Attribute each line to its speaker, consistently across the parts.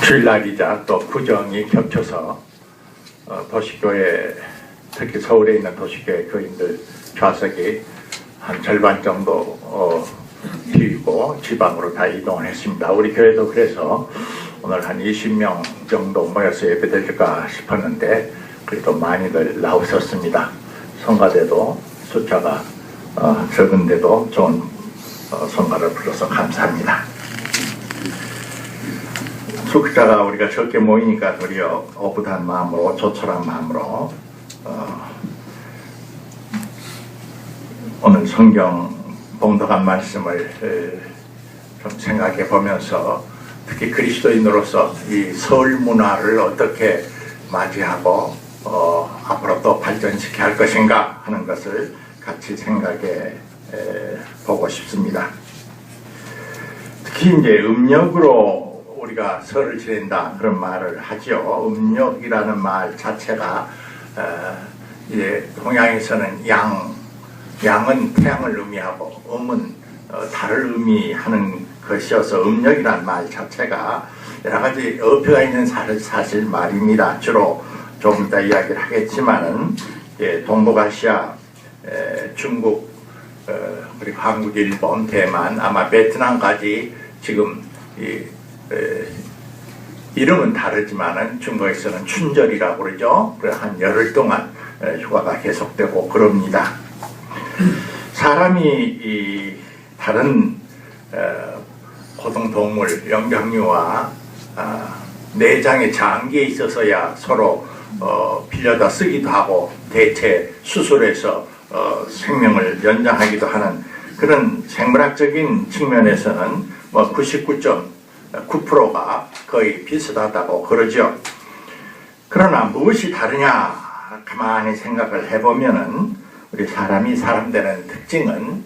Speaker 1: 주일날이자 또 구정이 겹쳐서 도시교회, 특히 서울에 있는 도시교회 교인들 좌석이 한 절반 정도 비우고 지방으로 다 이동을 했습니다. 우리 교회도 그래서 오늘 한 20명 정도 모여서 예배드릴까 싶었는데 그래도 많이들 나오셨습니다. 성가대도 숫자가 적은데도 좋은 성가를 불러서 감사합니다. 숙자가 우리가 적게 모이니까 도리어 오붓한 마음으로, 조촐한 마음으로 오늘 성경 봉독한 말씀을 좀 생각해 보면서 특히 그리스도인으로서 이 설 문화를 어떻게 맞이하고 앞으로 또 발전시켜야 할 것인가 하는 것을 같이 생각해 보고 싶습니다. 특히 이제 음력으로 우리가 설을 지낸다 그런 말을 하죠. 음력이라는 말 자체가 이제 동양에서는 양은 태양을 의미하고 음은 달을 의미하는 것이어서 음력이라는 말 자체가 여러 가지 어폐가 있는 사실 말입니다. 주로 조금 더 이야기를 하겠지만은 동북아시아, 중국, 그리고 한국, 일본, 대만, 아마 베트남까지 지금 이름은 다르지만은 중국에서는 춘절이라고 그러죠. 그래서 한 열흘 동안 휴가가 계속되고 그럽니다. 사람이 다른 고등동물, 영장류와 내장의 장기에 있어서야 서로 빌려다 쓰기도 하고 대체 수술해서 생명을 연장하기도 하는 그런 생물학적인 측면에서는 99.9%가 거의 비슷하다고 그러죠. 그러나 무엇이 다르냐 가만히 생각을 해보면은 우리 사람이 사람 되는 특징은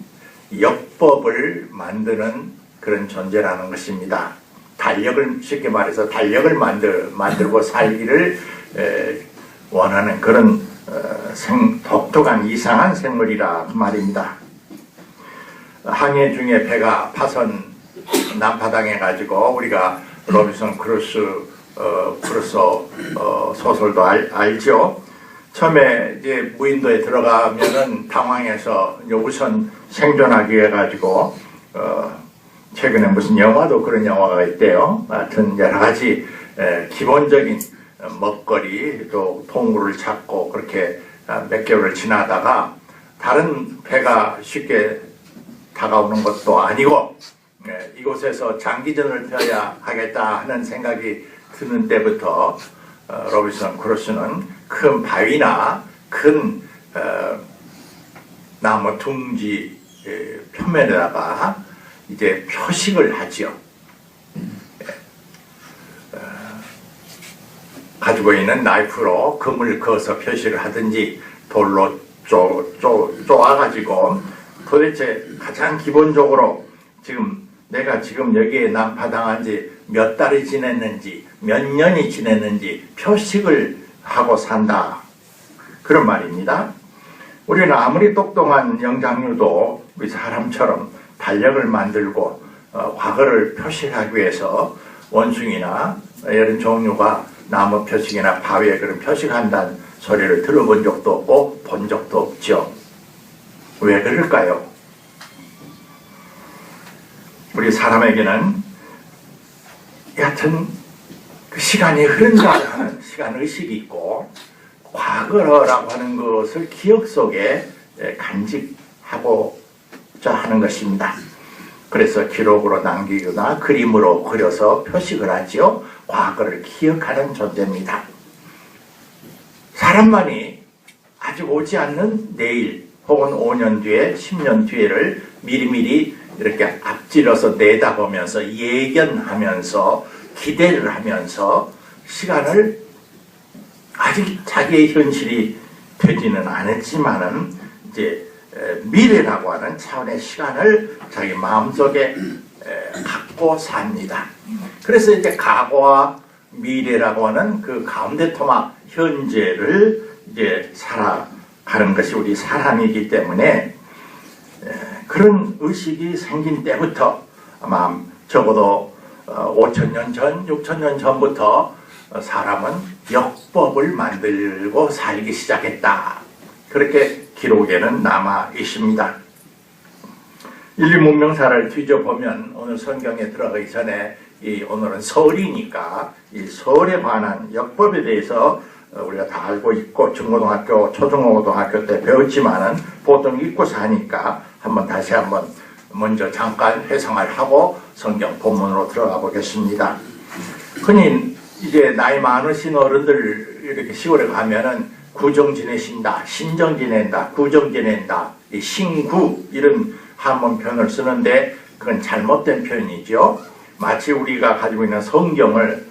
Speaker 1: 역법을 만드는 그런 존재라는 것입니다. 달력을, 쉽게 말해서 달력을 만들고 살기를 원하는 그런 독특한 이상한 생물이라 말입니다. 항해 중에 배가 파손 난파당해가지고 우리가 로빈슨 크루소 소설도 알죠. 처음에 이제 무인도에 들어가면은 당황해서 우선 생존하기 위해 가지고 최근에 무슨 영화도 그런 영화가 있대요. 하여튼 여러 가지 기본적인 먹거리 또 동물을 찾고 그렇게 몇 개월을 지나다가 다른 배가 쉽게 다가오는 것도 아니고 이곳에서 장기전을 펴야 하겠다 하는 생각이 드는 때부터 로빈슨 크루소는 큰 바위나 큰 나무 둥지 표면에다가 이제 표식을 하지요. 가지고 있는 나이프로 금을 그어서 표식을 하든지 돌로 쪼아가지고 도대체 가장 기본적으로 내가 지금 여기에 난파당한 지 몇 달이 지냈는지 몇 년이 지냈는지 표식을 하고 산다 그런 말입니다. 우리는 아무리 똑똑한 영장류도 우리 사람처럼 달력을 만들고 과거를 표시하기 위해서 원숭이나 이런 종류가 나무 표식이나 바위에 그런 표식한다는 소리를 들어본 적도 없고 본 적도 없죠. 왜 그럴까요? 우리 사람에게는 여하튼 그 시간이 흐른다고 하는 시간의식이 있고 과거라고 하는 것을 기억 속에 간직하고자 하는 것입니다. 그래서 기록으로 남기거나 그림으로 그려서 표식을 하죠. 과거를 기억하는 존재입니다. 사람만이 아직 오지 않는 내일 혹은 5년 뒤에 10년 뒤에를 미리미리 이렇게 앞질러서 내다보면서 예견하면서 기대를 하면서 시간을 아직 자기의 현실이 되지는 않았지만은 이제 미래라고 하는 차원의 시간을 자기 마음속에 갖고 삽니다. 그래서 이제 과거와 미래라고 하는 그 가운데 토막 현재를 이제 살아가는 것이 우리 사람이기 때문에 그런 의식이 생긴 때부터 아마 적어도 5,000년 전, 6,000년 전부터 사람은 역법을 만들고 살기 시작했다. 그렇게 기록에는 남아 있습니다. 인류 문명사를 뒤져보면 오늘 성경에 들어가기 전에 오늘은 설이니까 이 설에 관한 역법에 대해서 우리가 다 알고 있고 중고등학교, 초중고등학교 때 배웠지만은 보통 잊고 사니까 다시 한번 먼저 잠깐 회상을 하고 성경 본문으로 들어가 보겠습니다. 흔히 이제 나이 많으신 어른들 이렇게 시골에 가면은 구정 지내신다, 신정 지낸다, 구정 지낸다, 이 신구 이런 한문 표현을 쓰는데 그건 잘못된 표현이죠. 마치 우리가 가지고 있는 성경을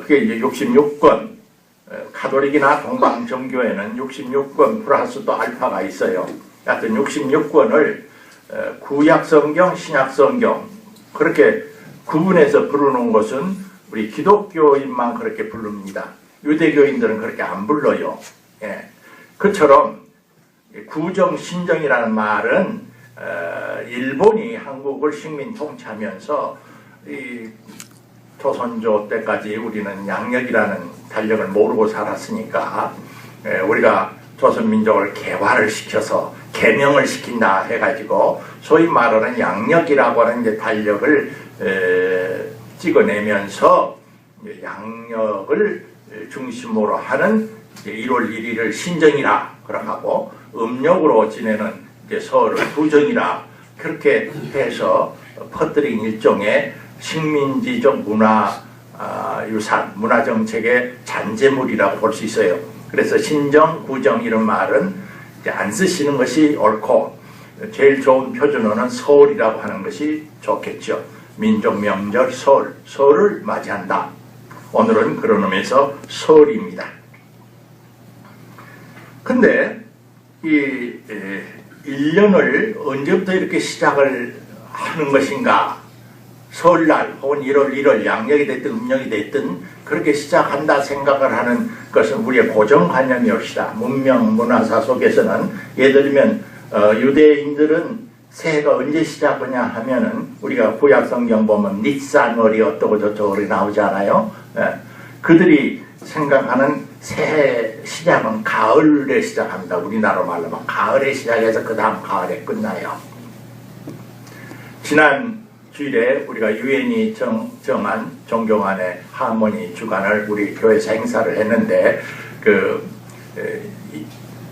Speaker 1: 그게 이제 66권 가톨릭이나 동방정교회는 66권 플러스 또 알파가 있어요. 하여튼 66권을 구약성경, 신약성경 그렇게 구분해서 부르는 것은 우리 기독교인만 그렇게 부릅니다. 유대교인들은 그렇게 안 불러요. 예. 그처럼 구정, 신정이라는 말은 일본이 한국을 식민 통치하면서 이 조선조 때까지 우리는 양력이라는 달력을 모르고 살았으니까 우리가 조선민족을 개화를 시켜서 개명을 시킨다 해가지고 소위 말하는 양력이라고 하는 이제 달력을 찍어내면서 양력을 중심으로 하는 1월 1일을 신정이라 그러고 음력으로 지내는 이제 설을 구정이라 그렇게 해서 퍼뜨린 일종의 식민지적 유산, 문화정책의 잔재물이라고 볼 수 있어요. 그래서 신정, 구정 이런 말은 이제 안 쓰시는 것이 옳고 제일 좋은 표준어는 설이라고 하는 것이 좋겠죠. 민족 명절 설, 설을 맞이한다. 오늘은 그런 의미에서 설입니다. 근데 이 1년을 언제부터 이렇게 시작을 하는 것인가? 설날 혹은 1월 1월 양력이 됐든 음력이 됐든 그렇게 시작한다 생각을 하는 것은 우리의 고정관념이옵시다. 문명 문화사 속에서는 예를 들면 유대인들은 새해가 언제 시작하냐 하면은 우리가 구약성경 보면 니산월이 어떠고 저쩌고 나오잖아요. 예. 그들이 생각하는 새해 시작은 가을에 시작합니다. 우리나라 말로 하면 가을에 시작해서 그 다음 가을에 끝나요. 지난 주일에 우리가 유엔이 정한 종교간의 하모니 주간을 우리 교회에서 행사를 했는데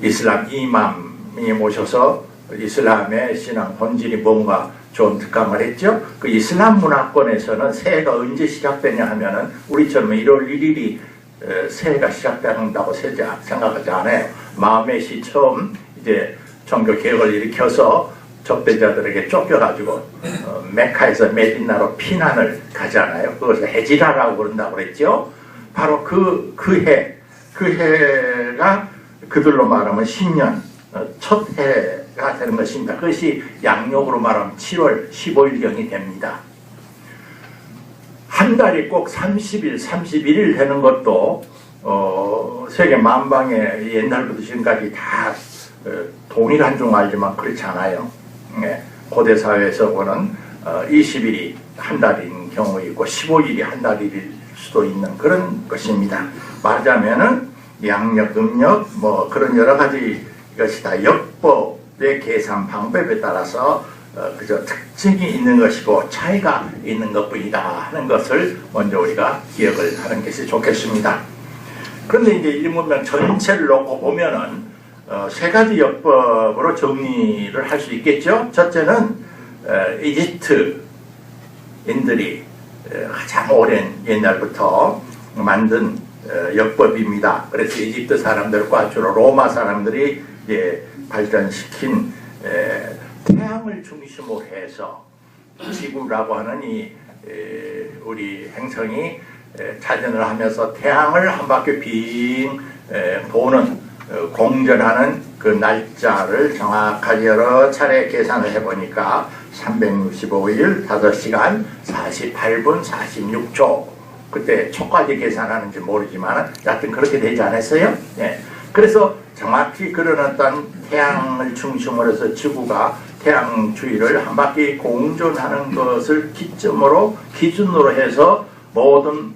Speaker 1: 이슬람 이맘이 모셔서 이슬람의 신앙 본질이 뭔가 좋은 특강을 했죠. 그 이슬람 문화권에서는 새해가 언제 시작되냐 하면은 우리처럼 1월 1일이 새해가 시작된다고 생각하지 않아요. 마호멧이 처음 이제 종교 개혁을 일으켜서 적대자들에게 쫓겨가지고 메카에서 메디나로 피난을 가잖아요. 그것을 헤지라라고 그런다고 그랬죠. 바로 그 해가 그들로 말하면 신년 첫 해가 되는 것입니다. 그것이 양력으로 말하면 7월 15일경이 됩니다. 한 달이 꼭 30일, 31일 되는 것도 세계 만방에 옛날부터 지금까지 다 동일한 줄 알지만 그렇지 않아요. 고대 사회에서 보는 20일이 한 달인 경우 있고 15일이 한 달일 수도 있는 그런 것입니다. 말하자면은 양력, 음력 뭐 그런 여러 가지 것이 다 역법의 계산 방법에 따라서 그저 특징이 있는 것이고 차이가 있는 것뿐이다 하는 것을 먼저 우리가 기억을 하는 것이 좋겠습니다. 그런데 이제 인문명 전체를 놓고 보면은 세 가지 역법으로 정리를 할 수 있겠죠. 첫째는 이집트인들이 가장 오랜 옛날부터 만든 역법입니다. 그래서 이집트 사람들과 주로 로마 사람들이 이제 발전시킨 태양을 중심으로 해서 지구라고 하는 우리 행성이 자전을 하면서 태양을 한 바퀴 빙 도는 공전하는 그 날짜를 정확하게 여러 차례 계산을 해보니까 365일 5시간 48분 46초 그때 초까지 계산하는지 모르지만 하여튼 그렇게 되지 않았어요? 네. 그래서 정확히 그런 어떤 태양을 중심으로 해서 지구가 태양주위를 한 바퀴 공전하는 것을 기준으로 해서 모든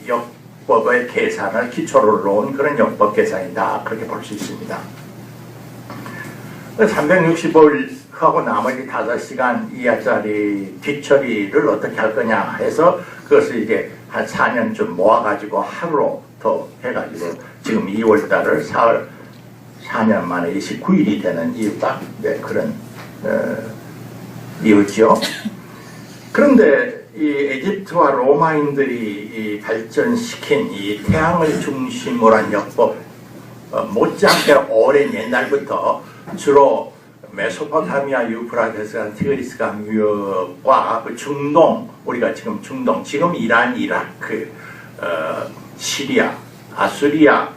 Speaker 1: 역법의 계산을 기초로 놓은 그런 역법 계산이다. 그렇게 볼 수 있습니다. 365일하고 나머지 5시간 이하짜리 뒤처리를 어떻게 할 거냐 해서 그것을 이제 한 4년쯤 모아가지고 하루로 더 해가지고 지금 2월달을 4년 만에 29일이 되는 이유가 그런 이유죠. 그런데 이 에집트와 로마인들이 발전시킨 이 태양을 중심으로 한 역법 못지않게 오랜 옛날부터 주로 메소포타미아 유프라테스강 티그리스강 무역과 그 중동, 우리가 지금 중동, 지금 이란, 이라크, 시리아, 아수리아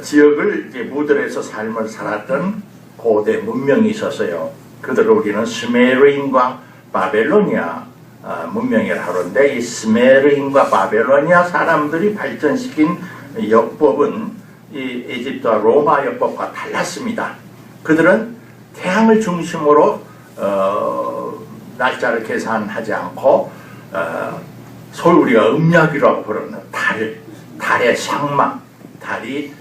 Speaker 1: 지역을 이제 무들에서 삶을 살았던 고대 문명이 있었어요. 그들을 우리는 스메르인과 바벨로니아 문명이라 하는데, 이 스메르인과 바벨로니아 사람들이 발전시킨 역법은 이 에집트와 로마 역법과 달랐습니다. 그들은 태양을 중심으로 날짜를 계산하지 않고 소위 우리가 음력이라고 부르는 달의 상망, 달이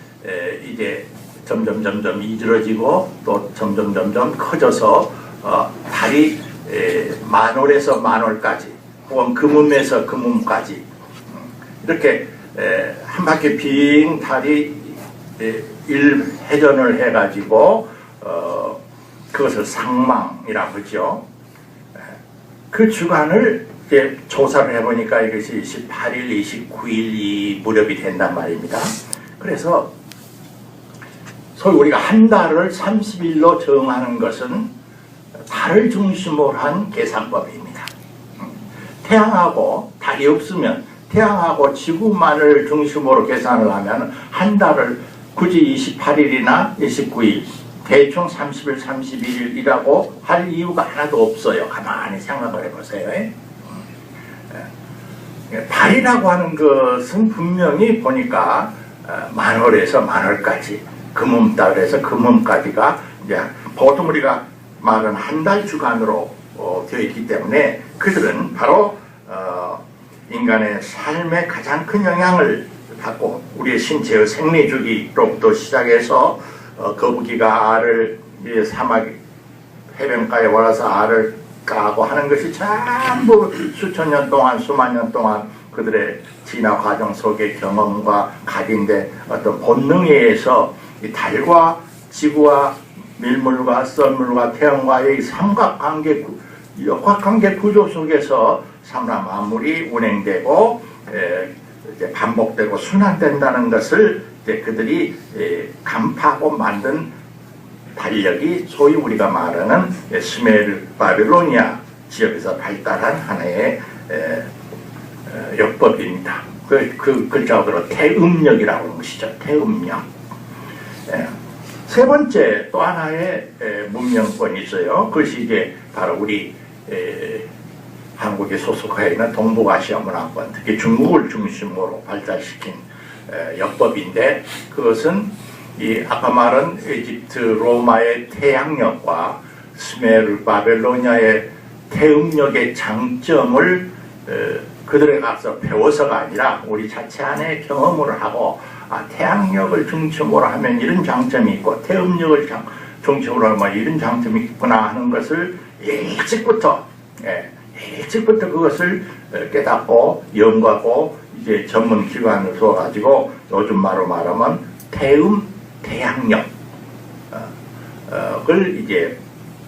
Speaker 1: 이제 점점 이질어지고 또 점점 커져서 달이 만월에서 만월까지 혹은 금음에서 금음까지 이렇게 한 바퀴 빙 달이 일회전을 해가지고 그것을 상망이라고 하죠. 그 주간을 이제 조사를 해보니까 이것이 28일, 29일이 무렵이 된단 말입니다. 그래서 소위 우리가 한 달을 30일로 정하는 것은 달을 중심으로 한 계산법입니다. 태양하고 달이 없으면 태양하고 지구만을 중심으로 계산을 하면 한 달을 굳이 28일이나 29일, 대충 30일, 31일이라고 할 이유가 하나도 없어요. 가만히 생각을 해보세요. 달이라고 하는 것은 분명히 보니까 만월에서 만월까지, 금음달에서 금음까지가 이제 보통 우리가 말은 한 달 주간으로 되어 있기 때문에 그들은 바로 인간의 삶에 가장 큰 영향을 받고 우리의 신체의 생리주기로부터 시작해서 거북이가 알을 사막 해변가에 와서 알을 까고 하는 것이 전부 수천 년 동안 수만 년 동안 그들의 진화 과정 속의 경험과 각인된 어떤 본능에 의해서 이 달과 지구와 밀물과 썰물과 태양과의 삼각관계 역학관계 구조 속에서 삼라 만물이 운행되고 이제 반복되고 순환된다는 것을 이제 그들이 간파하고 만든 달력이 소위 우리가 말하는 스메르 바빌로니아 지역에서 발달한 하나의 역법입니다. 그 글자로 태음력이라고 하는 것이죠. 태음력. 세 번째 또 하나의 문명권이 있어요. 그것이 이제 바로 우리 한국에 소속하여 있는 동북아시아 문화권, 특히 중국을 중심으로 발달시킨 역법인데, 그것은 이 아까 말한 에집트 로마의 태양력과 스메르 바벨로니아의 태음력의 장점을 그들에 가서 배워서가 아니라 우리 자체 안에 경험을 하고, 태양력을 중심으로 하면 이런 장점이 있고 태음력을 중심으로 하면 이런 장점이 있구나 하는 것을 일찍부터 그것을 깨닫고 연구하고 이제 전문 기관을 두어가지고 요즘 말로 말하면 태양력을 이제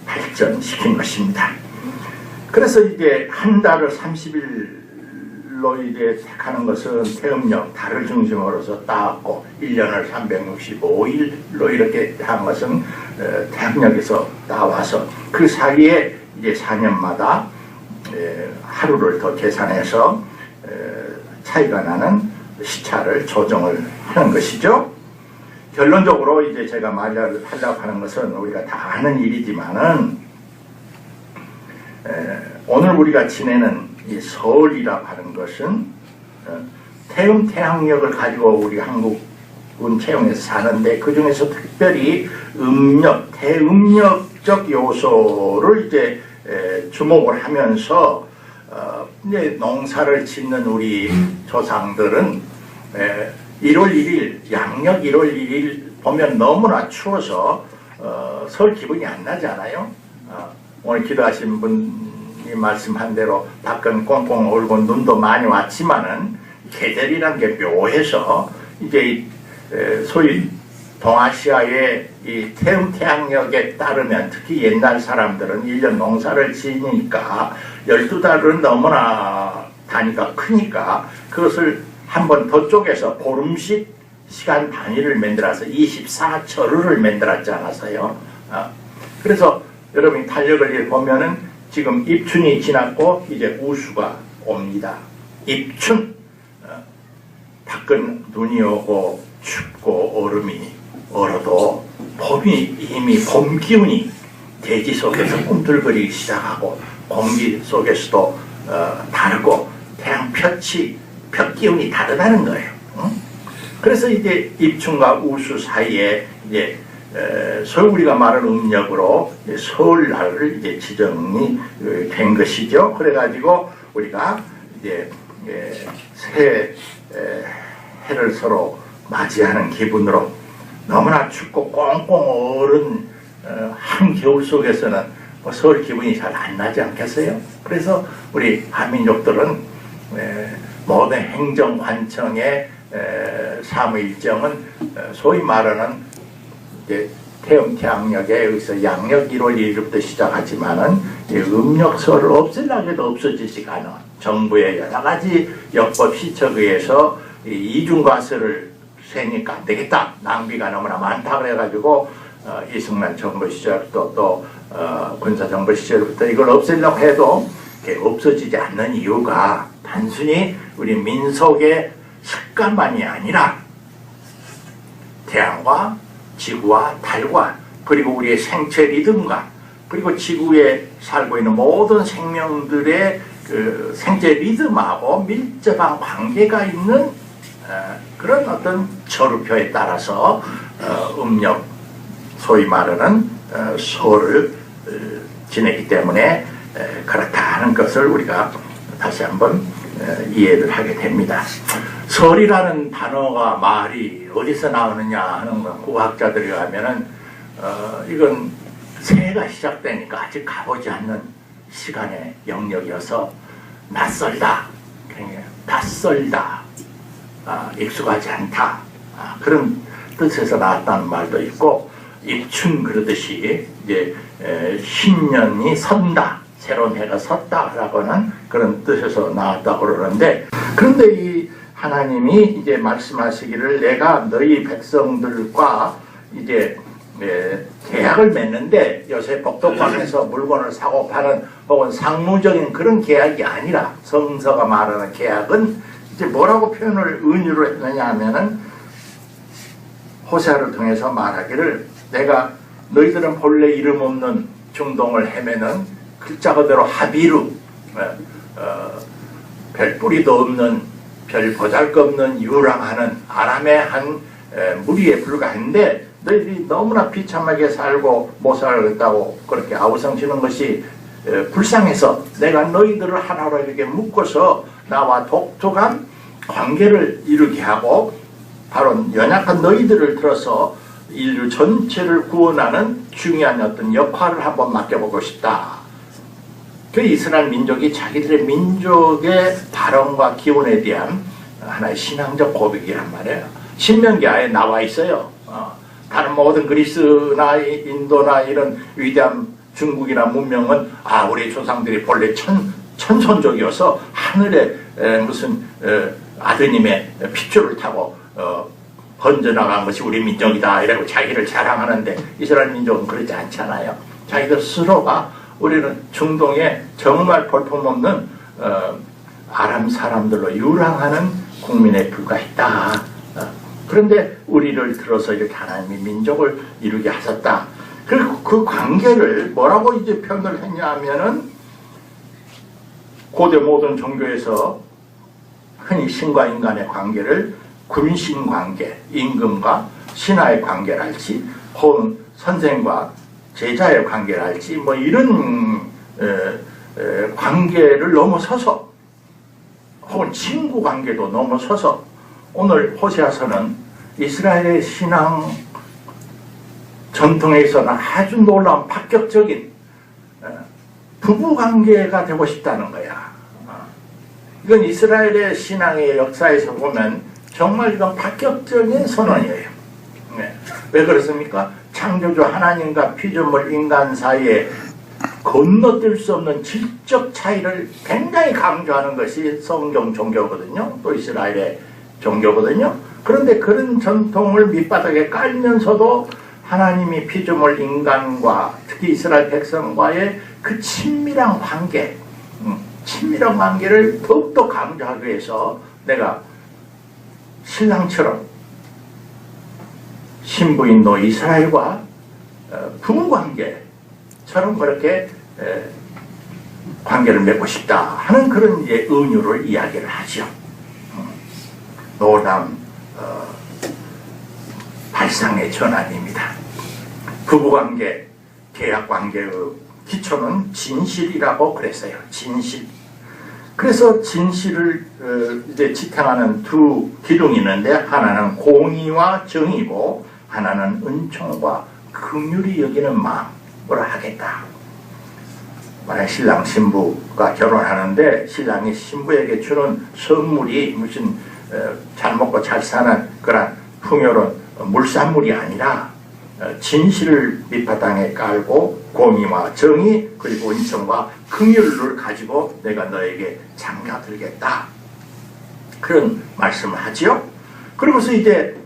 Speaker 1: 발전시킨 것입니다. 그래서 이제 한 달을 30일로 이제 택하는 것은 태음력, 달을 중심으로서 따왔고 1년을 365일로 이렇게 한 것은 태양력에서 따와서 그 사이에 이제 4년마다 하루를 더 계산해서 차이가 나는 시차를 조정을 하는 것이죠. 결론적으로 이제 제가 하려고 하는 것은 우리가 다 아는 일이지만은 오늘 우리가 지내는 이 설이라고 하는 것은 태양력을 가지고 우리 한국은 채용해서 사는데 그 중에서 특별히 음력, 태음력 영적적 요소를 이제 주목을 하면서 이제 농사를 짓는 우리 조상들은 1월 1일 양력 1월 1일 보면 너무나 추워서 설 기분이 안 나잖아요. 오늘 기도하신 분이 말씀한 대로 밖은 꽁꽁 얼고 눈도 많이 왔지만은 계절이란 게 묘해서 이제 소위 동아시아의 이 태음태양력에 따르면 특히 옛날 사람들은 1년 농사를 지니까 12달은 너무나 단위가 크니까 그것을 한번 더 쪼개서 보름씩 시간 단위를 만들어서 24철을 만들었지 않았어요. 그래서 여러분이 달력을 보면은 지금 입춘이 지났고 이제 우수가 옵니다. 입춘, 밖은 눈이 오고 춥고 얼음이 얼어도 봄이 이미 봄 기운이 대지 속에서 꿈틀거리기 시작하고 공기 속에서도 다르고 태양 볕 기운이 다르다는 거예요. 그래서 이제 입춘과 우수 사이에 이제 소위 우리가 말하는 음력으로 설날을 이제 지정이 된 것이죠. 그래가지고 우리가 이제 새 해를 서로 맞이하는 기분으로 너무나 춥고 꽁꽁 얼은 한겨울 속에서는 뭐 설 기분이 잘 안 나지 않겠어요? 그래서 우리 한민족들은 모든 행정관청의 사무 일정은 소위 말하는 이제 태음태양력에 여기서 양력 1월 1일부터 시작하지만은 음력설을 없애려고 해도 없어지지가 않아. 정부의 여러 가지 역법 시책에 의해서 이중과세를 세니까 안 되겠다. 낭비가 너무나 많다 그래가지고 이승만 정부 시절부터 또 군사정부 시절부터 이걸 없애려고 해도 없어지지 않는 이유가 단순히 우리 민속의 습관만이 아니라 태양과 지구와 달과 그리고 우리의 생체 리듬과 그리고 지구에 살고 있는 모든 생명들의 그 생체 리듬하고 밀접한 관계가 있는 그런 어떤 저루표에 따라서 음력 소위 말하는 설을 지내기 때문에 그렇다는 것을 우리가 다시 한번 이해를 하게 됩니다. 설이라는 단어가 말이 어디서 나오느냐 하는 건 국학자들이 하면은 이건 새해가 시작되니까 아직 가보지 않는 시간의 영역이어서 낯설다, 낯설다, 익숙하지 않다 그런 뜻에서 나왔다는 말도 있고 입춘 그러듯이 이제 신년이 선다, 새로운 해가 섰다라고는 그런 뜻에서 나왔다고 그러는데 그런데 이 하나님이 이제 말씀하시기를 내가 너희 백성들과 이제 계약을 맺는데 요새 복덕방에서 물건을 사고 파는 혹은 상무적인 그런 계약이 아니라 성서가 말하는 계약은 이제 뭐라고 표현을 은유로 했느냐 하면은 호세아를 통해서 말하기를 내가 너희들은 본래 이름 없는 중동을 헤매는 글자 그대로 하비루 별 뿌리도 없는 별 보잘것없는 유랑하는 아람의 한 무리에 불과한데 너희들이 너무나 비참하게 살고 못 살겠다고 그렇게 아우성치는 것이 불쌍해서 내가 너희들을 하나로 이렇게 묶어서 나와 독특한 관계를 이루게 하고 바로 연약한 너희들을 들어서 인류 전체를 구원하는 중요한 어떤 역할을 한번 맡겨보고 싶다. 그 이스라엘 민족이 자기들의 민족의 발언과 기원에 대한 하나의 신앙적 고백이란 말이에요. 신명기 아예 나와 있어요. 다른 모든 그리스나 인도나 이런 위대한 중국이나 문명은 우리 조상들이 본래 천선족이어서 하늘에 무슨 아드님의 핏줄을 타고 번져나간 것이 우리 민족이다 이라고 자기를 자랑하는데 이스라엘 민족은 그렇지 않잖아요. 자기들 스스로가 우리는 중동에 정말 볼품없는 아람 사람들로 유랑하는 국민에 불과했다. 그런데 우리를 들어서 이렇게 하나님의 민족을 이루게 하셨다. 그리고 그 관계를 뭐라고 이제 표현을 했냐 하면은 고대 모든 종교에서 흔히 신과 인간의 관계를 군신 관계, 임금과 신하의 관계랄지 혹은 선생과 제자의 관계를 할지 뭐 이런 관계를 넘어서서 혹은 친구 관계도 넘어서서 오늘 호세아서는 이스라엘의 신앙 전통에서는 아주 놀라운 파격적인 부부 관계가 되고 싶다는 거야. 이건 이스라엘의 신앙의 역사에서 보면 정말 이건 파격적인 선언이에요. 왜 그렇습니까? 창조주 하나님과 피조물 인간 사이에 건너뛸 수 없는 질적 차이를 굉장히 강조하는 것이 성경 종교거든요. 또 이스라엘의 종교거든요. 그런데 그런 전통을 밑바닥에 깔면서도 하나님이 피조물 인간과 특히 이스라엘 백성과의 그 친밀한 관계, 친밀한 관계를 더욱더 강조하기 위해서 내가 신랑처럼 신부인도 이스라엘과 부부관계처럼 그렇게 관계를 맺고 싶다 하는 그런 이제 은유를 이야기를 하죠. 놀라운 발상의 전환입니다. 부부관계, 계약관계의 기초는 진실이라고 그랬어요. 진실. 그래서 진실을 이제 지탱하는 두 기둥이 있는데 하나는 공의와 정의고 하나는 은총과 긍휼히 여기는 마음으로 하겠다. 만약 신랑 신부가 결혼하는데 신랑이 신부에게 주는 선물이 무슨 잘 먹고 잘 사는 그런 풍요로운 물산물이 아니라 진실을 밑바탕에 깔고 공의와 정의 그리고 은총과 긍휼을 가지고 내가 너에게 장가들겠다. 그런 말씀을 하지요. 그러면서 이제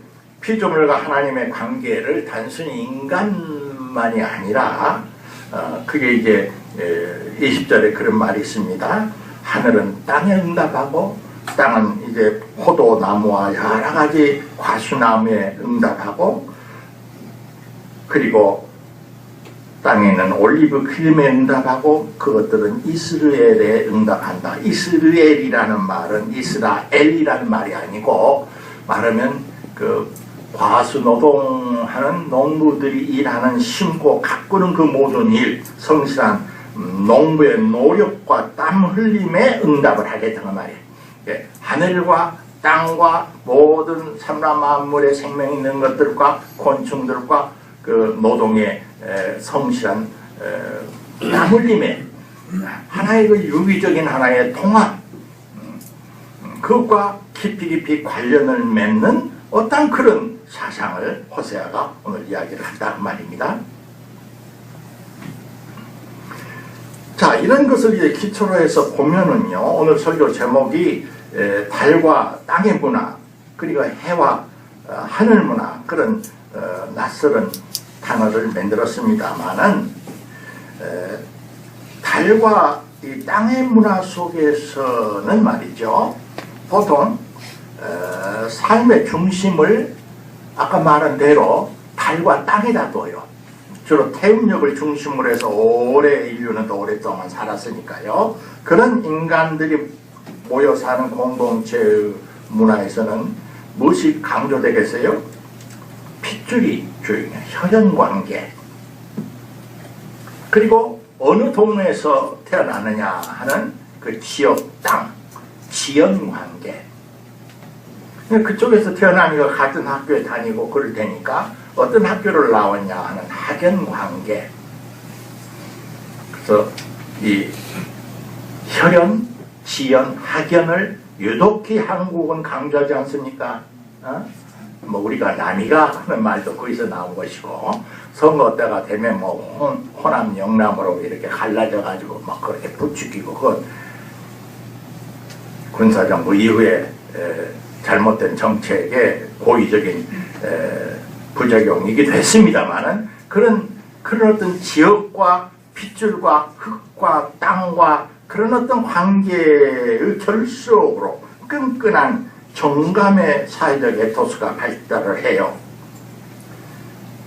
Speaker 1: 피조물과 하나님의 관계를 단순히 인간만이 아니라 그게 이제 20절에 그런 말이 있습니다. 하늘은 땅에 응답하고 땅은 이제 포도나무와 여러 가지 과수나무에 응답하고 그리고 땅에 있는 올리브 크림에 응답하고 그것들은 이스라엘에 응답한다. 이스라엘이라는 말은 이스라엘이라는 말이 아니고 말하면 그 과수 노동하는 농부들이 일하는 심고 가꾸는 그 모든 일 성실한 농부의 노력과 땀 흘림에 응답을 하겠다는 말이에요. 하늘과 땅과 모든 산나 만물의 생명 있는 것들과 곤충들과 그 노동의 성실한 땀 흘림에 하나의 그 유기적인 하나의 통합 그것과 깊이 관련을 맺는 어떤 그런 사상을 호세아가 오늘 이야기를 한다는 말입니다. 자, 이런 것을 이제 기초로 해서 보면은요, 오늘 설교 제목이 달과 땅의 문화, 그리고 해와 하늘 문화, 그런 낯설은 단어를 만들었습니다만은 달과 이 땅의 문화 속에서는 말이죠, 보통 삶의 중심을 아까 말한 대로 달과 땅에다 둬요. 주로 태음력을 중심으로 해서 인류는 더 오랫동안 살았으니까요. 그런 인간들이 모여 사는 공동체의 문화에서는 무엇이 강조되겠어요? 핏줄이 주요해요. 혈연관계. 그리고 어느 동네에서 태어나느냐 하는 그 지역 땅, 지연관계. 그쪽에서 태어나니까 같은 학교에 다니고 그럴 테니까 어떤 학교를 나왔냐 하는 학연관계. 그래서 이 혈연, 지연, 학연을 유독히 한국은 강조하지 않습니까? 뭐 우리가 남이가 하는 말도 거기서 나온 것이고 선거 때가 되면 뭐 호남 영남으로 이렇게 갈라져 가지고 막 그렇게 부추기고 그건 군사정부 이후에 잘못된 정책의 고의적인 부작용이기도 했습니다만은 그런 어떤 지역과 핏줄과 흙과 땅과 그런 어떤 관계의 결속으로 끈끈한 정감의 사회적 에토스가 발달을 해요.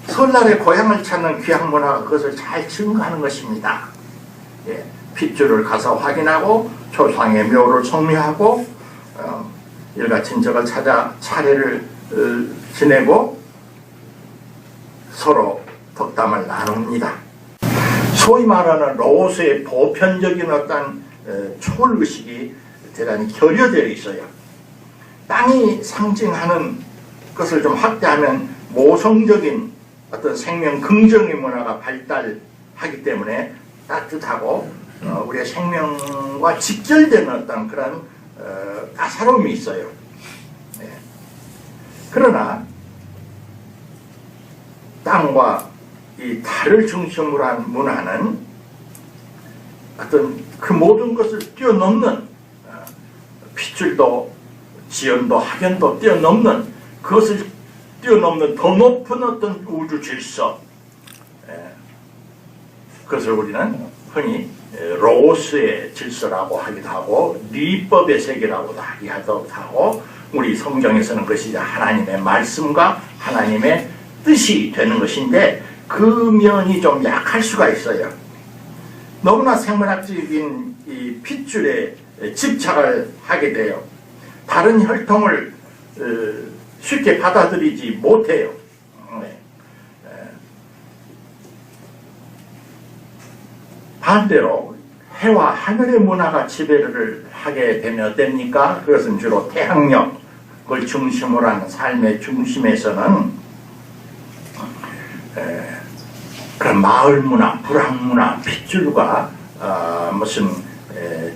Speaker 1: 설날에 고향을 찾는 귀향 문화가 그것을 잘 증거하는 것입니다. 예, 핏줄을 가서 확인하고 조상의 묘를 성묘하고 일가 친척을 찾아 차례를 지내고 서로 덕담을 나눕니다. 소위 말하는 로고스의 보편적인 어떤 초월의식이 대단히 결여되어 있어요. 땅이 상징하는 것을 좀 확대하면 모성적인 어떤 생명 긍정의 문화가 발달하기 때문에 따뜻하고 우리의 생명과 직결되는 어떤 그런 따사로움이 있어요. 네. 그러나 땅과 이 달을 중심으로 한 문화는 어떤 그 모든 것을 뛰어넘는 핏줄도 지연도 학연도 뛰어넘는 그것을 뛰어넘는 더 높은 어떤 우주 질서, 그것을 우리는 흔히 로고스의 질서라고 하기도 하고 리법의 세계라고도 하기도 하고, 우리 성경에서는 그것이 하나님의 말씀과 하나님의 뜻이 되는 것인데 그 면이 좀 약할 수가 있어요. 너무나 생물학적인 이 핏줄에 집착을 하게 돼요. 다른 혈통을 쉽게 받아들이지 못해요. 반대로 해와 하늘의 문화가 지배를 하게 되면 어땠습니까? 그것은 주로 태양력을 중심으로 하는 삶의 중심에서는 그런 마을 문화, 불황 문화, 핏줄과 무슨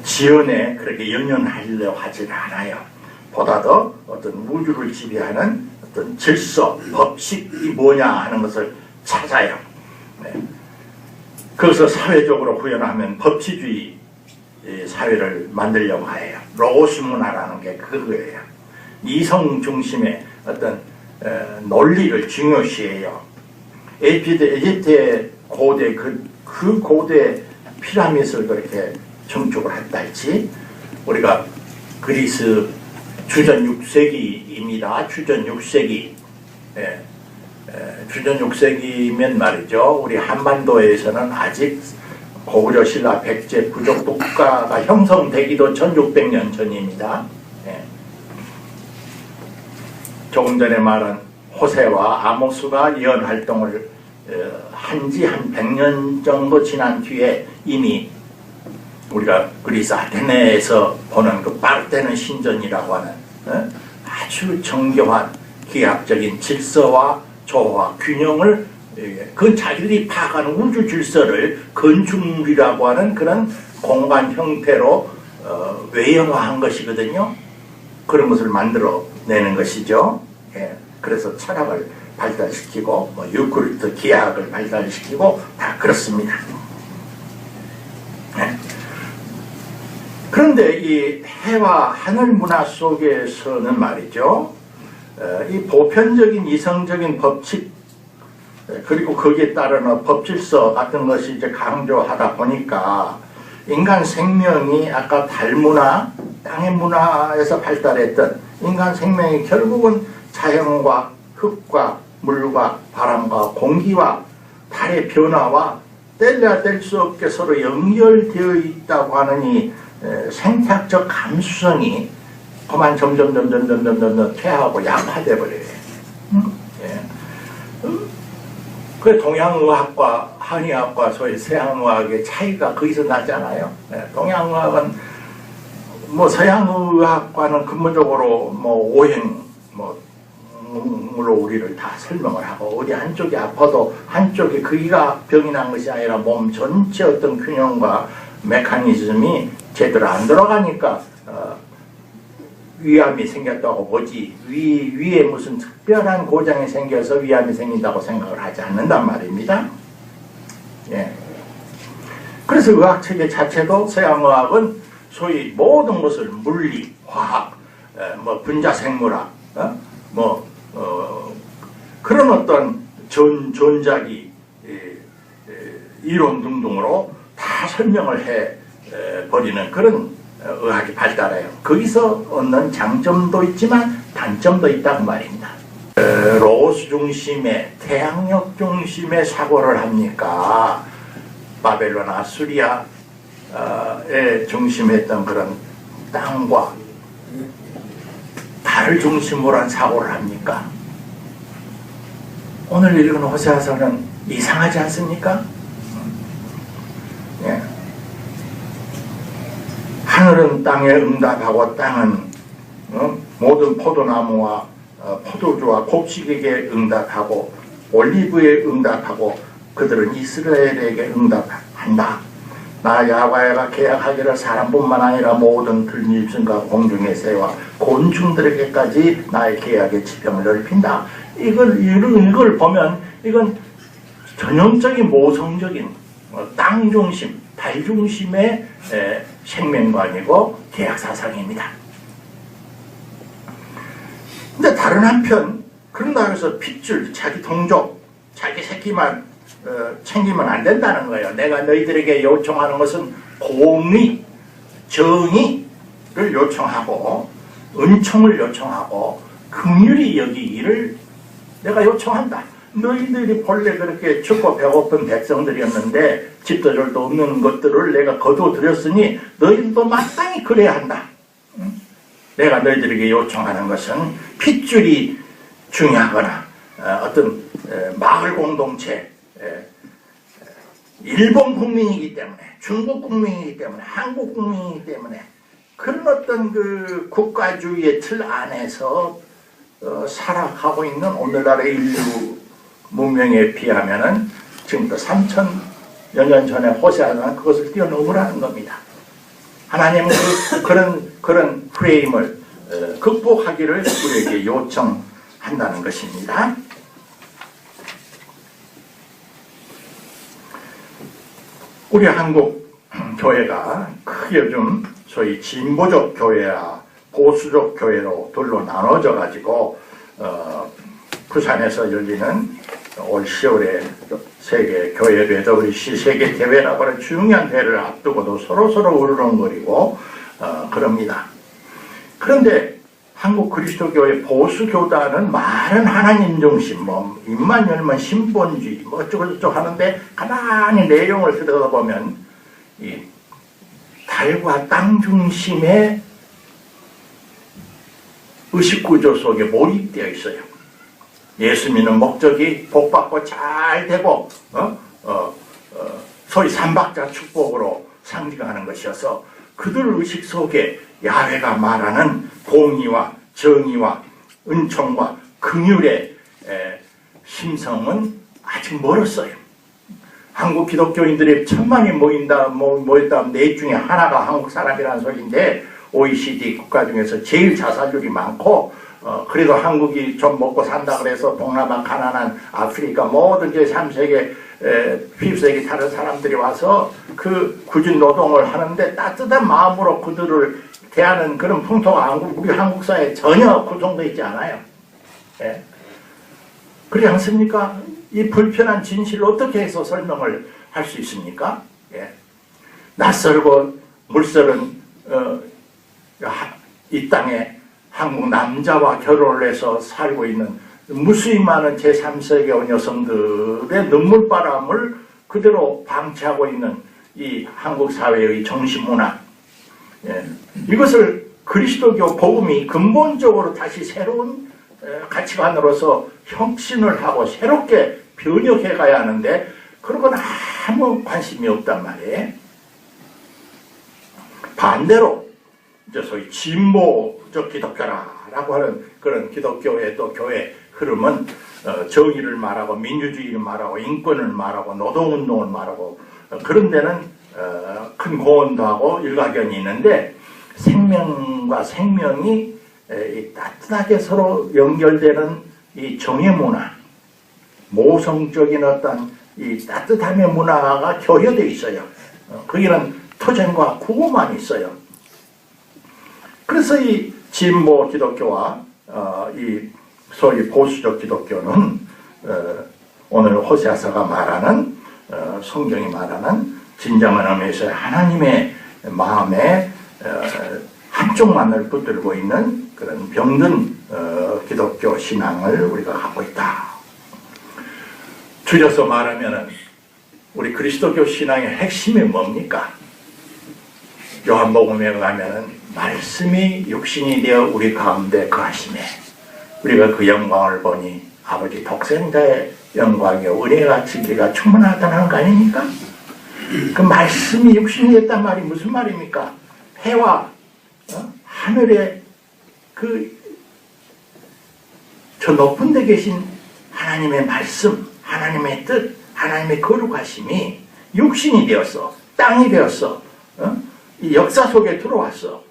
Speaker 1: 지연에 그렇게 연연하려 하지 않아요. 보다 더 어떤 우주를 지배하는 어떤 질서, 법칙이 뭐냐 하는 것을 찾아요. 그것을 사회적으로 구현하면 법치주의 사회를 만들려고 해요. 로고스 문화라는 게 그거예요. 이성 중심의 어떤 논리를 중요시해요. 에집트의 고대 그 고대 피라미드를 그렇게 증축을 했다 했지. 우리가 그리스 주전 6세기입니다. 주전 6세기. 주전 6세기면 말이죠. 우리 한반도에서는 아직 고구려 신라 백제 부족 국가가 형성되기도 1600년 전입니다. 조금 전에 말한 호세와 아모스가 예언 활동을 한지 한 100년 정도 지난 뒤에 이미 우리가 그리스 아테네에서 보는 그 파르테논 신전이라고 하는 아주 정교한 기하학적인 질서와 조화, 균형을 그 자기들이 파악하는 우주 질서를 건축물이라고 하는 그런 공간 형태로 외형화한 것이거든요. 그런 것을 만들어내는 것이죠. 그래서 철학을 발달시키고 유클리드 기하학을 발달시키고 다 그렇습니다. 그런데 이 해와 하늘 문화 속에서는 말이죠, 이 보편적인 이성적인 법칙 그리고 거기에 따르는 법질서 같은 것이 이제 강조하다 보니까 인간 생명이 아까 달 문화, 땅의 문화에서 발달했던 인간 생명이 결국은 자연과 흙과 물과 바람과 공기와 달의 변화와 뗄래야 뗄 수 없게 서로 연결되어 있다고 하는 이 생태학적 감수성이 그만 점점 퇴하고 약화돼 버려요. 그 동양의학과 한의학과 소위 서양의학의 차이가 거기서 나잖아요. 동양의학은 뭐 서양의학과는 근본적으로 뭐 오행 물로 우리를 다 설명을 하고, 어디 한쪽이 아파도 한쪽이 거기가 병이 난 것이 아니라 몸 전체 어떤 균형과 메커니즘이 제대로 안 들어가니까 위암이 생겼다고 보지, 위에 무슨 특별한 고장이 생겨서 위암이 생긴다고 생각을 하지 않는단 말입니다. 그래서 의학체계 자체도 서양의학은 소위 모든 것을 물리, 화학, 분자생물학, 그런 어떤 전자기 이론 등등으로 다 설명을 해 버리는 그런 의학이 발달해요. 거기서 얻는 장점도 있지만 단점도 있다고 말입니다. 로고스 중심의 태양력 중심의 사고를 합니까? 바벨론 아수리아에 중심했던 그런 땅과 달을 중심으로 한 사고를 합니까? 오늘 읽은 호세아서는 이상하지 않습니까? 하늘은 땅에 응답하고 땅은 모든 포도나무와 포도주와 곡식에게 응답하고 올리브에 응답하고 그들은 이스라엘에게 응답한다. 나 야훼가 계약하기를 사람뿐만 아니라 모든 들짐승과 공중의 새와 곤충들에게까지 나의 계약의 지평을 넓힌다. 이걸 보면 이건 전형적인 모성적인 땅 중심, 달 중심의 생명관이고 계약 사상입니다. 근데 다른 한편 그런다 해서 핏줄, 자기 동족, 자기 새끼만 챙기면 안 된다는 거예요. 내가 너희들에게 요청하는 것은 공의, 정의를 요청하고 은총을 요청하고 긍휼히 여기기를 내가 요청한다. 너희들이 본래 그렇게 춥고 배고픈 백성들이었는데 집도 절도 없는 것들을 내가 거둬들였으니 너희들도 마땅히 그래야 한다. 내가 너희들에게 요청하는 것은 핏줄이 중요하거나 어떤 마을 공동체, 일본 국민이기 때문에, 중국 국민이기 때문에, 한국 국민이기 때문에 그런 어떤 그 국가주의의 틀 안에서 살아가고 있는 오늘날의 인류 문명에 비하면은 지금부터 3000여 년 전에 호세아는 그것을 뛰어넘으라는 겁니다. 하나님은 그런 프레임을 극복하기를 우리에게 요청한다는 것입니다. 우리 한국 교회가 크게 요즘 소위 진보적 교회와 보수적 교회로 둘로 나눠져 가지고 부산에서 열리는 올 10월에 세계 교회 배더블리시 세계 대회라고 하는 중요한 대회를 앞두고도 서로 으르렁거리고 그럽니다. 그런데 한국 그리스도교의 보수교단은 말은 하나님 중심, 뭐 입만 열면 신본주의, 뭐 어쩌고저쩌고 하는데 가만히 내용을 들여다보면 이 달과 땅 중심의 의식구조 속에 몰입되어 있어요. 예수 믿는 목적이 복받고 잘 되고 소위 삼박자 축복으로 상징하는 것이어서 그들 의식 속에 야훼가 말하는 공의와 정의와 은총과 긍휼의 심성은 아직 멀었어요. 한국 기독교인들이 1000만이 모였다 넷 중에 하나가 한국 사람이라는 소리인데 OECD 국가 중에서 제일 자살률이 많고 그래도 한국이 좀 먹고 산다 그래서 동남아, 가난한 아프리카 모든 제3세계, 휩세계 다른 사람들이 와서 그 굳은 노동을 하는데 따뜻한 마음으로 그들을 대하는 그런 풍토가 우리 한국 사회에 전혀 구성되어 있지 않아요. 예. 그렇지 않습니까? 이 불편한 진실을 어떻게 해서 설명을 할 수 있습니까? 예. 낯설고 물설은 이 땅에 한국 남자와 결혼을 해서 살고 있는 무수히 많은 제3세계 온 여성들의 눈물바람을 그대로 방치하고 있는 이 한국 사회의 정신문화, 이것을 그리스도교 복음이 근본적으로 다시 새로운 가치관으로서 혁신을 하고 새롭게 변혁해 가야 하는데 그런 건 아무 관심이 없단 말이에요. 반대로 이제 소위 진보적 기독교라고 하는 그런 기독교의 또 교회 흐름은 정의를 말하고 민주주의를 말하고 인권을 말하고 노동운동을 말하고 그런 데는 큰 공헌도 하고 일가견이 있는데 생명과 생명이 따뜻하게 서로 연결되는 이 정의 문화, 모성적인 어떤 이 따뜻함의 문화가 결여되어 있어요. 거기는 토쟁과 구호만 있어요. 그래서 이 진보 기독교와 이 소위 보수적 기독교는 오늘 호세아서가 말하는 성경이 말하는 진정한 의미에서 하나님의 마음에 한쪽만을 붙들고 있는 그런 병든 기독교 신앙을 우리가 갖고 있다. 줄여서 말하면은 우리 그리스도교 신앙의 핵심이 뭡니까? 요한복음에 가면은 말씀이 육신이 되어 우리 가운데 거하시매 우리가 그 영광을 보니 아버지 독생자의 영광이요 은혜가 진리가 충만하다는 거 아닙니까? 그 말씀이 육신이 됐단 말이 무슨 말입니까? 해와 하늘의 저 높은 데 계신 하나님의 말씀, 하나님의 뜻, 하나님의 거룩하심이 육신이 되었어. 땅이 되었어. 이 역사 속에 들어왔어.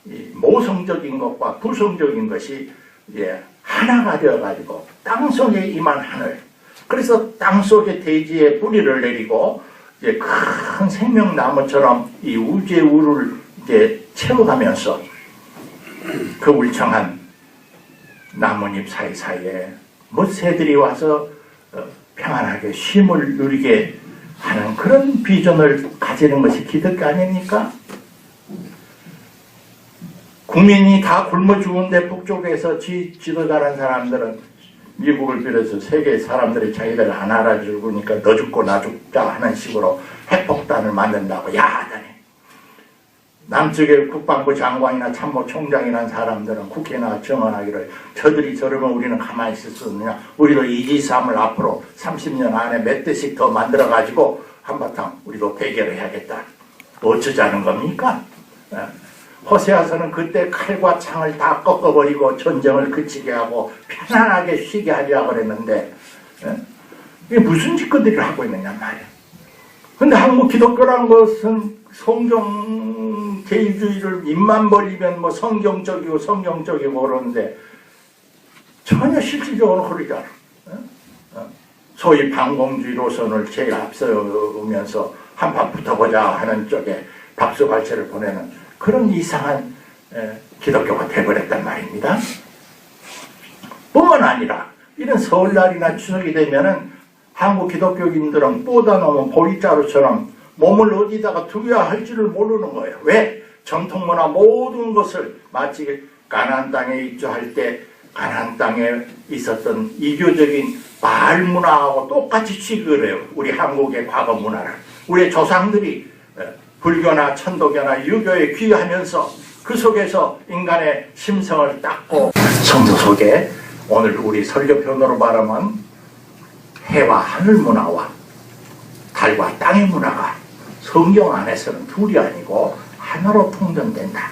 Speaker 1: 이 모성적인 것과 부성적인 것이 하나가 되어가지고 땅 속에 임한 하늘. 그래서 땅 속에 대지에 뿌리를 내리고 이제 큰 생명나무처럼 이 우주의 우를 이제 채워가면서 그 울창한 나뭇잎 사이사이에 새들이 와서 평안하게 쉼을 누리게 하는 그런 비전을 가지는 것이 기독교 아닙니까? 국민이 다 굶어 죽은데 북쪽에서 지도자라는 사람들은 미국을 비롯해서 세계 사람들이 자기들 안 알아주니까 너 죽고 나 죽자 하는 식으로 핵폭탄을 만든다고 야하다니. 남쪽의 국방부 장관이나 참모총장이라는 사람들은 국회나 증언하기를 저들이 저러면 우리는 가만히 있을 수 없느냐. 우리도 이지삼을 앞으로 30년 안에 몇 대씩 더 만들어가지고 한바탕 우리도 대결해야겠다. 어쩌자는 겁니까? 호세아서는 그때 칼과 창을 다 꺾어버리고 전쟁을 그치게 하고 편안하게 쉬게 하려고 그랬는데 이게 무슨 짓거리를 하고 있느냐 말이야. 근데 한국 기독교라는 것은 성경 개인주의를 입만 벌리면 성경적이고 그러는데 전혀 실질적으로 그러지 않아. 소위 반공주의 노선을 제일 앞서면서 한판 붙어보자 하는 쪽에 박수갈채를 보내는 그런 이상한 기독교가 되어버렸단 말입니다. 뿐만 아니라 이런 설날이나 추석이 되면은 한국 기독교인들은 뽀다놓은 보리자루처럼 몸을 어디다가 두어야 할지를 모르는 거예요. 왜? 전통문화 모든 것을 마치 가나안 땅에 입주할 때 가나안 땅에 있었던 이교적인 마을 문화하고 똑같이 취급을 해요. 우리 한국의 과거 문화를. 우리의 조상들이 불교나 천도교나 유교에 귀하면서 그 속에서 인간의 심성을 닦고 성도 속에 오늘 우리 설교편으로 말하면 해와 하늘 문화와 달과 땅의 문화가 성경 안에서는 둘이 아니고 하나로 통전된다.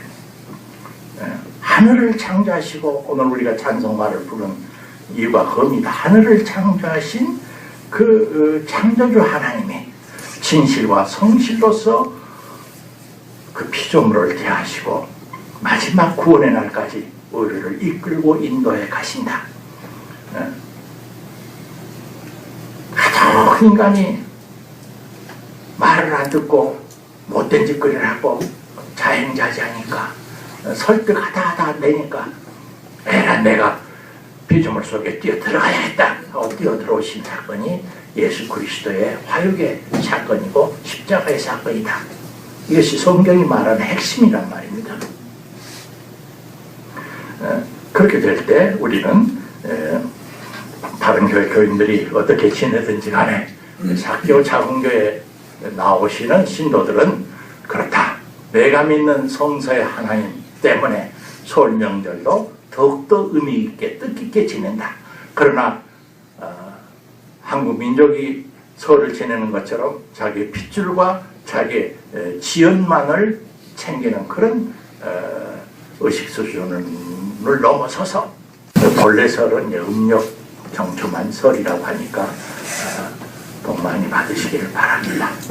Speaker 1: 하늘을 창조하시고 오늘 우리가 찬송가를 부른 이유가 그겁니다. 하늘을 창조하신 그 창조주 하나님이 진실과 성실로서 그 피조물을 대하시고 마지막 구원의 날까지 우리를 이끌고 인도해 가신다. 가장 인간이 말을 안 듣고 못된 짓거리를 하고 자행자지하니까 설득하다 안 되니까 에라 내가 피조물 속에 뛰어들어가야겠다 하고 뛰어들어오신 사건이 예수 그리스도의 화육의 사건이고 십자가의 사건이다. 이것이 성경이 말하는 핵심이란 말입니다. 그렇게 될 때 우리는 다른 교회 교인들이 어떻게 지내든지 간에 사교 자궁교에 나오시는 신도들은 그렇다. 내가 믿는 성서의 하나님 때문에 설 명절도 더욱더 의미 있게 뜻깊게 지낸다. 그러나 한국 민족이 설을 지내는 것처럼 자기의 핏줄과 자기의 지연만을 챙기는 그런 의식 수준을 넘어서서 본래 설은 음력 경초만 설이라고 하니까 복 많이 받으시기를 바랍니다.